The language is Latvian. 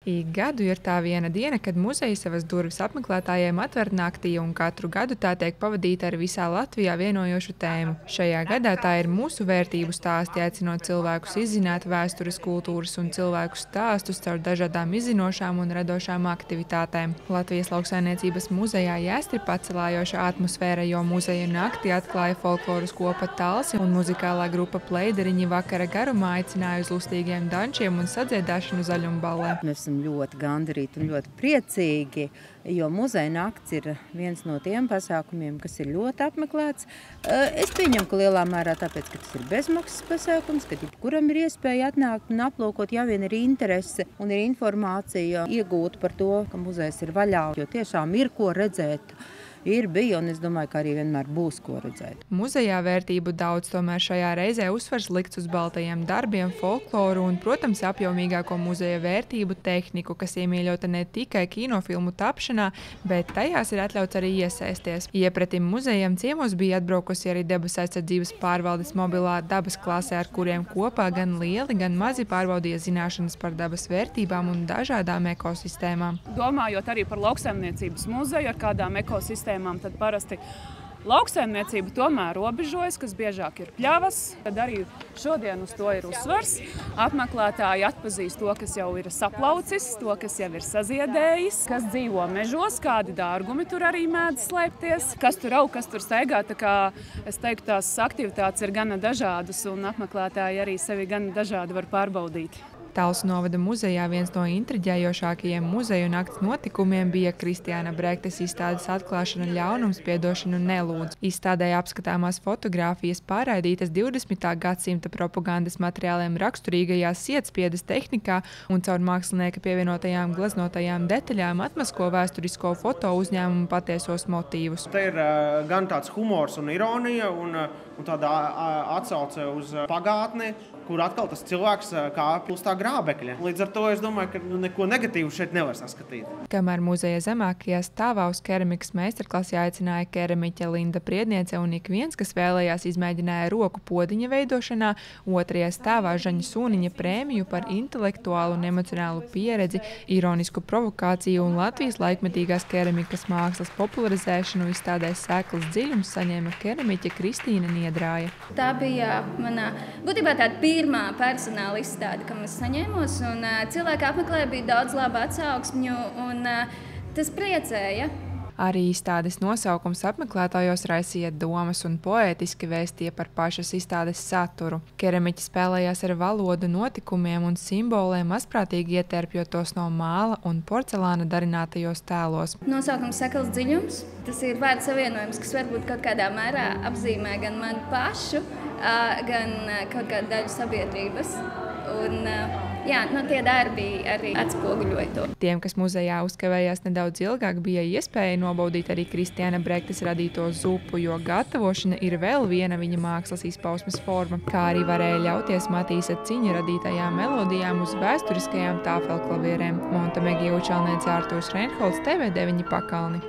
Ik gadu ir tā viena diena, kad muzeja savas durvis apmeklētājiem atver naktī, un katru gadu tā tiek pavadīta ar visā Latvijā vienojošu tēmu. Šajā gadā tā ir mūsu vērtību stāsti, aicinot cilvēkus izzināt vēstures, kultūras un cilvēku stāstus caur dažādām izzinošām un radošām aktivitātēm. Latvijas Lauksaimniecības muzejā Jēstri pacelājoša atmosfēra, jo muzeja nakti atklāja folkloras kopa Talsi un muzikālā grupa Pleideriņi vakara garumā aicināja uz lustīgiem dančiem un sadziedāšanu zaļumballē. Ļoti gandarīti un ļoti priecīgi, jo muzeja nakts ir viens no tiem pasākumiem, kas ir ļoti apmeklēts. Es pieņemu, ka lielā mērā tāpēc, ka tas ir bezmaksas pasākums, ka jebkuram ir iespēja atnākt un aplūkot, ja vien ir interese un ir informācija iegūta par to, ka muzejs ir vaļā, jo tiešām ir ko redzēt. Bija, un es domāju, ka arī vienmēr būs ko redzēt. Muzejā vērtību daudz, tomēr šajā reizē uzsvars likts uz baltajiem darbiem, folkloru un, protams, apjomīgāko muzeja vērtību tehniku, kas iemīļota ne tikai kinofilmu tapšanā, bet tajās ir atļauts arī iesaisties. Iepretim muzejam ciemos bija atbraukusi arī Dabas aizsardzības pārvaldes mobilā dabas klasē, ar kuriem kopā gan lieli, gan mazi pārbaudīja zināšanas par dabas vērtībām un dažādām ekosistēmām. Domājot arī par lauksaimniecības muzeju, ar kādām ekosistēmām, tad parasti lauksaimniecība tomēr robežojas, kas biežāk ir pļavas. Tad arī šodien uz to ir uzsvars. Apmeklētāji atpazīst to, kas jau ir saplaucis, to, kas jau ir saziedējis, kas dzīvo mežos, kādi dārgumi tur arī mēdz slēpties, kas tur aug, kas tur staigā. Tā kā es teiktu, tās aktivitātes ir gana dažādas un apmeklētāji arī sevi gana dažādi var pārbaudīt. Talsu novada muzejā viens no intriģējošākajiem muzeju nakts notikumiem bija Kristiāna Brektes izstādes atklāšana Ļaunums, piedošanu nelūdz. Izstādē apskatāmās fotogrāfijas pārraidītas 20. gadsimta propagandas materiāliem raksturīgajā sietspiedes tehnikā un caur mākslinieka pievienotajām gleznotajām detaļām atmasko vēsturisko foto uzņēmumu patiesos motīvus. Te ir gan tāds humors un ironija un tāda atsauce uz pagātni, kur atkal tas cilvēks kāp uz tā grābekļa. Līdz ar to es domāju, ka neko negatīvu šeit nevar saskatīt. Kamēr muzeja zemākajā stāvā uz keramikas meistarklasi aicināja keramiķe Linda Priedniece un ik viens, kas vēlējās izmēģināja roku podiņa veidošanā, otrajā stāvā Žaņa Sūniņa prēmiju par intelektuālu un emocionālu pieredzi, ironisku provokāciju un Latvijas laikmetīgās keramikas mākslas popularizēšanu izstādē Sēklas dziļums saņēma keramiķe Kristīna Niedrāja. Tā bija mana būtībā tāda pirmā personāla izstāde, kam es saņēmos, un cilvēki apmeklēja, bija daudz labu atsauksmju, un tas priecēja. Arī izstādes nosaukums apmeklētājos raisīja domas un poētiski vēstīja par pašas izstādes saturu. Keramiķi spēlējās ar valodu, notikumiem un simboliem, mazprātīgi ieterpjot tos no māla un porcelāna darinātajos tēlos. Nosaukums Sēklas dziļums. Tas ir vārdu savienojums, kas varbūt kaut kādā mērā apzīmē gan mani pašu, gan kaut kādu daļu sabiedrības. Un, tie darbi arī atspoguļoja to. Tiem, kas muzejā uzkavējās nedaudz ilgāk, bija iespēja nobaudīt arī Kristiāna Brektes radīto zupu, jo gatavošana ir vēl viena viņa mākslas izpausmes forma, kā arī varēja ļauties Matīsa Ciņa radītajām melodijām uz vēsturiskajām tāfelklavierēm. Monta Megija Učalniece, Artūrs Reinholds, TV9 Pakalni.